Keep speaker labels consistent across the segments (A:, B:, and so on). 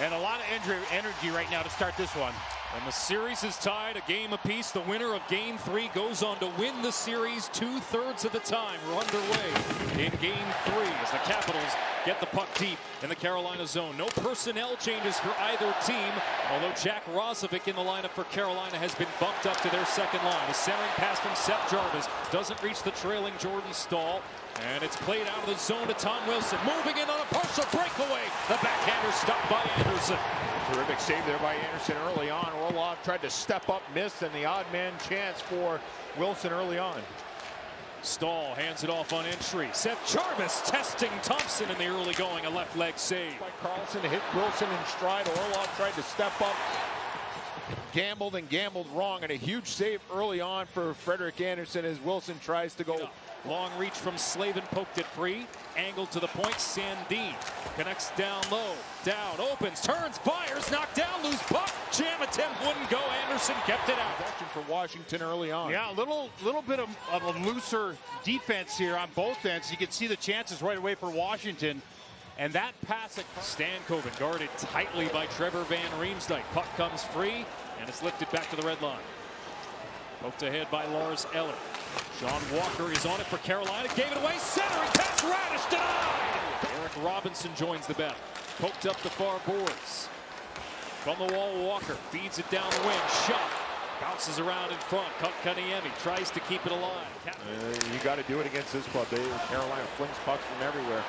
A: And a lot of energy right now to start this one.
B: And the series is tied a game apiece. The winner of game 3 goes on to win the series 2/3 of the time. We're underway in game 3 as the Capitals get the puck deep in the Carolina zone. No personnel changes for either team, although Jack Roslovic in the lineup for Carolina has been bumped up to their second line. A centering pass from Seth Jarvis doesn't reach the trailing Jordan Staal. And it's played out of the zone to Tom Wilson. Moving in on a partial breakaway. The backhander stopped by Andersen.
C: Terrific save there by Andersen early on. Orlov tried to step up, missed, and the odd man chance for Wilson early on.
B: Staal hands it off on entry. Seth Jarvis testing Thompson in the early going. A left leg save.
C: By Carlson to hit Wilson in stride. Orlov tried to step up. Gambled and gambled wrong, and a huge save early on for Frederik Andersen as Wilson tries to go.
B: Long reach from Slavin, poked it free. Angled to the point, Sandin connects down low. Down, opens, turns, fires, knocked down, loose puck. Jam attempt wouldn't go. Andersen kept it out.
C: For Washington early on.
A: Yeah, a little bit of a looser defense here on both ends. You can see the chances right away for Washington. And that pass at
B: Stankoven guarded tightly by Trevor Van Riemsdyk. Puck comes free, and it's lifted back to the red line. Poked ahead by Lars Eller. Sean Walker is on it for Carolina. Gave it away. Centering pass. Radish denied. Eric Robinson joins the battle. Poked up the far boards. From the wall, Walker feeds it down the wing. Shot. Bounces around in front. Kotkaniemi tries to keep it alive.
C: You got to do it against this club. Carolina flings pucks from everywhere.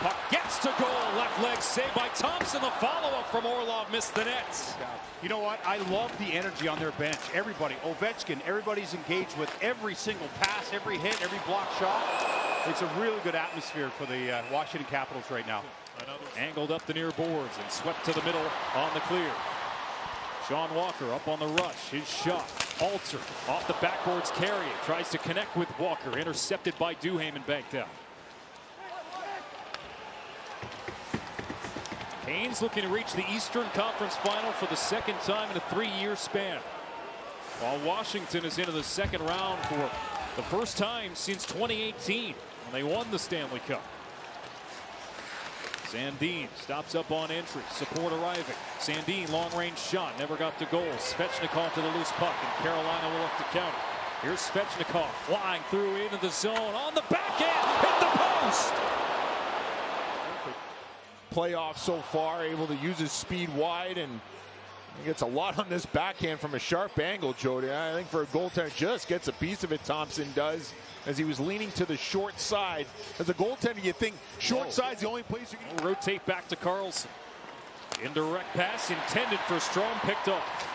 B: Puck gets to goal. Left leg save by Thompson. The follow-up from Orlov missed the net.
A: You know what? I love the energy on their bench. Everybody, Ovechkin, everybody's engaged with every single pass, every hit, every block shot. It's a really good atmosphere for the Washington Capitals right now.
B: Angled up the near boards and swept to the middle on the clear. Sean Walker up on the rush. His shot. Alter off the backboards. Carry it. Tries to connect with Walker. Intercepted by Duhaime and banked out. Canes looking to reach the Eastern Conference Final for the second time in a 3-year span. While Washington is into the second round for the first time since 2018 when they won the Stanley Cup. Sandin stops up on entry. Support arriving. Sandin long-range shot. Never got to goal. Svechnikov to the loose puck, and Carolina will look to counter. Here's Svechnikov flying through into the zone. On the backhand. Hit the post.
C: Playoff so far, able to use his speed wide, and he gets a lot on this backhand from a sharp angle, Jody. I think for a goaltender, just gets a piece of it. Thompson does, as he was leaning to the short side. As a goaltender, you think short side's the only place you can
B: rotate back to Carlson. Indirect pass intended for Strome, picked off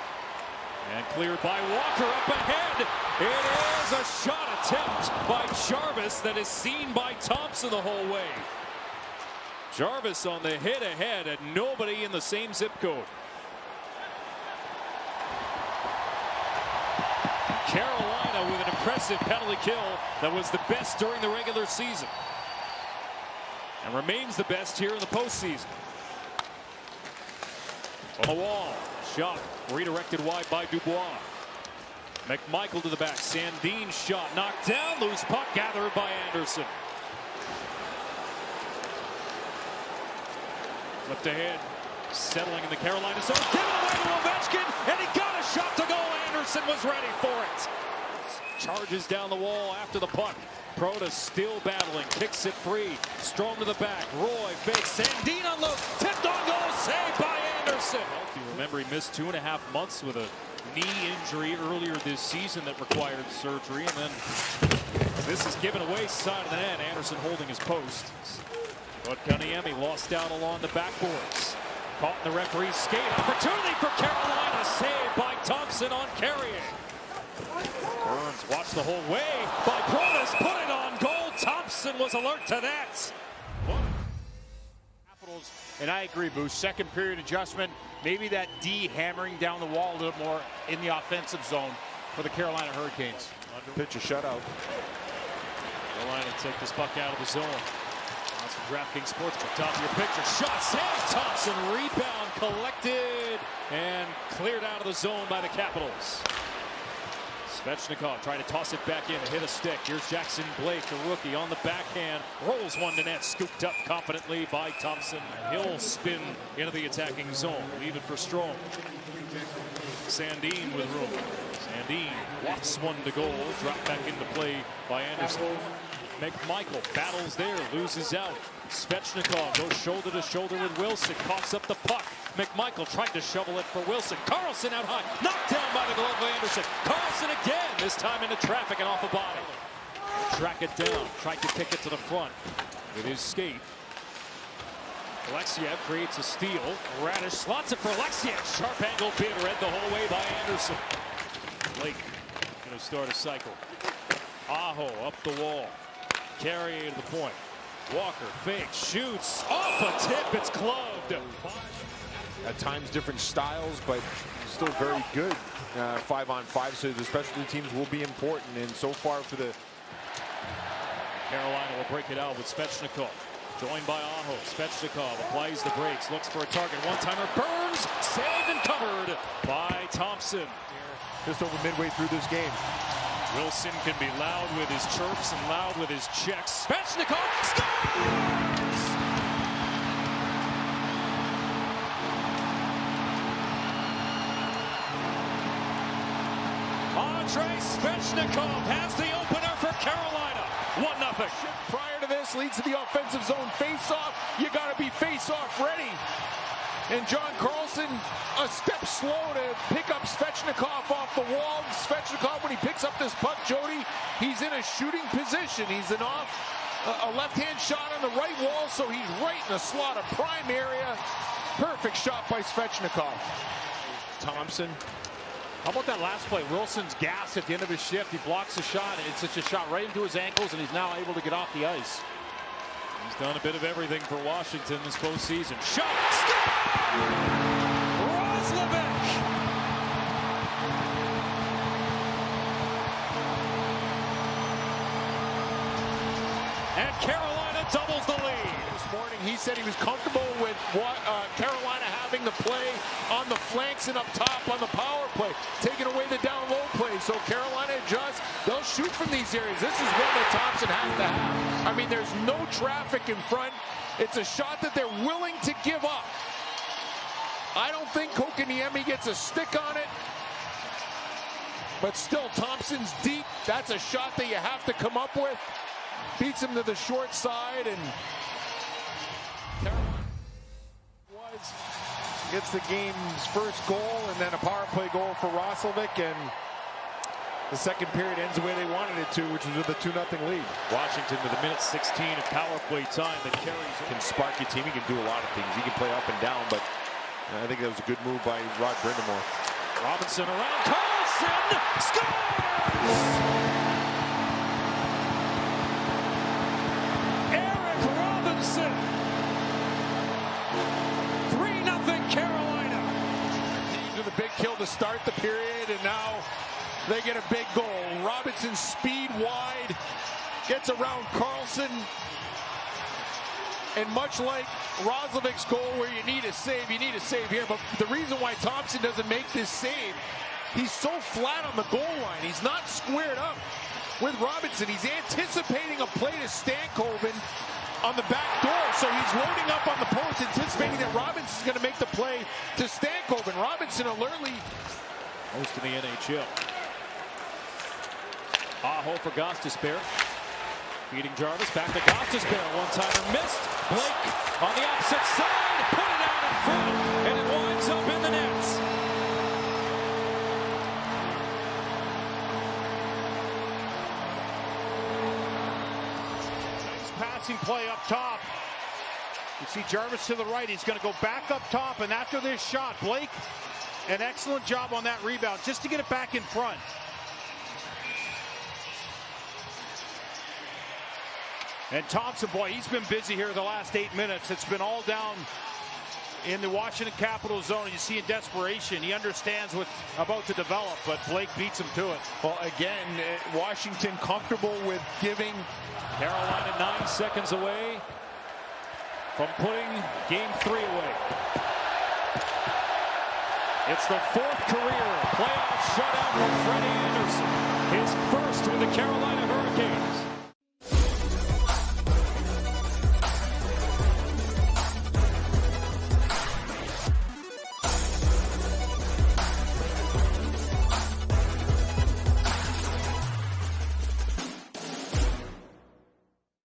B: and cleared by Walker. Up ahead, it is a shot attempt by Jarvis that is seen by Thompson the whole way. Jarvis on the hit ahead, and nobody in the same zip code. Carolina with an impressive penalty kill that was the best during the regular season and remains the best here in the postseason. On the wall, shot redirected wide by Dubois. McMichael to the back. Sandin shot knocked down, loose puck gathered by Andersen. Flipped ahead, settling in the Carolina zone. Given away to Ovechkin, and he got a shot to go. Andersen was ready for it. Charges down the wall after the puck. Protas still battling, kicks it free. Strome to the back. Roy fakes. Sandin on low, tipped on goal, saved by Andersen. You remember he missed 2.5 months with a knee injury earlier this season that required surgery, and then this is given away side of the net. Andersen holding his post. But Kotkaniemi lost out along the backboards. Caught in the referee's skate. Opportunity for Carolina. Saved by Thompson on carrying. Burns watched the whole way by Protas. Put it on goal. Thompson was alert to that.
A: Capitals, and I agree, Booth. Second period adjustment. Maybe that D hammering down the wall a little more in the offensive zone for the Carolina Hurricanes.
C: pitch a shutout.
B: Carolina take this puck out of the zone. DraftKings Sportsbook, top of your picture. Shot, save, Thompson, rebound, collected, and cleared out of the zone by the Capitals. Svechnikov trying to toss it back in, hit a stick. Here's Jackson Blake, the rookie, on the backhand. Rolls one to net, scooped up confidently by Thompson. He'll spin into the attacking zone. Leave it for Strome. Sandin with room. Sandin wafts one to goal. Dropped back into play by Andersen. McMichael battles there, loses out. Svechnikov goes shoulder to shoulder with Wilson. Coughs up the puck. McMichael tried to shovel it for Wilson. Carlson out high. Knocked down by the glove of Andersen. Carlson again, this time into traffic and off a body. Track it down. Tried to kick it to the front with his skate. Alexiev creates a steal. Radish slots it for Alexiev. Sharp angle bid read the whole way by Andersen. Blake going to start a cycle. Aho up the wall. Carry to the point. Walker fakes, shoots off a tip. It's gloved.
C: At times different styles, but still very good 5-on-5. So the specialty teams will be important. And so far for the
B: Carolina will break it out with Svechnikov. Joined by Aho. Svechnikov applies the brakes, looks for a target. One-timer burns, saved and covered by Thompson.
C: just over midway through this game.
B: Wilson can be loud with his chirps and loud with his checks. Svechnikov scores! Andrei Svechnikov has the opener for Carolina. 1-0.
C: Prior to this leads to the offensive zone face-off. You got to be face-off ready. And John Carlson a step slow to pick up Svechnikov off the wall. Svechnikov, when he picks up this puck, Jody, he's in a shooting position. He's a left-hand shot on the right wall, so he's right in the slot, a prime area. Perfect shot by Svechnikov. Thompson.
A: How about that last play? Wilson's gas at the end of his shift. He blocks the shot. It's such a shot right into his ankles, and he's now able to get off the ice.
B: He's done a bit of everything for Washington this postseason. Shot! Roslovic! And Carolina doubles the lead.
C: This morning he said he was comfortable with Carolina having the play on the flanks and up top on the power play, taking away the down low play. So Carolina adjusts. They'll shoot from these areas. This is one that Thompson has to have. I mean, there's no traffic in front. It's a shot that they're willing to give up. I don't think Kokoniemi gets a stick on it. But still, Thompson's deep. That's a shot that you have to come up with. Beats him to the short side, and gets the game's first goal, and then a power play goal for Roslovic, and the second period ends the way they wanted it to, which was with a 2-0 lead.
B: Washington with a minute 16 of power play time that carries.
C: Can spark your team. He can do a lot of things. He can play up and down, but I think that was a good move by Rod Brindamore.
B: Robinson around. Carlson scores! Robinson. 3-0 Carolina.
C: To the big kill to start the period, and now they get a big goal. Robinson speed wide, gets around Carlson, and much like Roslovic's goal where you need a save here. But the reason why Thompson doesn't make this save, he's so flat on the goal line. He's not squared up with Robinson. He's anticipating a play to Stankoven on the back door, so he's loading up on the post, anticipating that Robinson's going to make the play to Stankoven. Robinson alertly
B: most in the NHL. Aho for Gostisbehere. Feeding Jarvis, back to Gostisbehere. One-timer missed. Blake on the opposite side, put it out in front, and it winds up in the nets.
A: Passing play up top. You see Jarvis to the right. He's going to go back up top, and after this shot, Blake, an excellent job on that rebound just to get it back in front. And Thompson, boy, he's been busy here the last 8 minutes. It's been all down in the Washington Capitals zone. You see in desperation, he understands what's about to develop, but Blake beats him to it.
C: Well, again, Washington comfortable with giving.
B: Carolina 9 seconds away from putting game 3 away. It's the 4th career playoff shutout for Freddie Andersen. His first with the Carolina Hurricanes.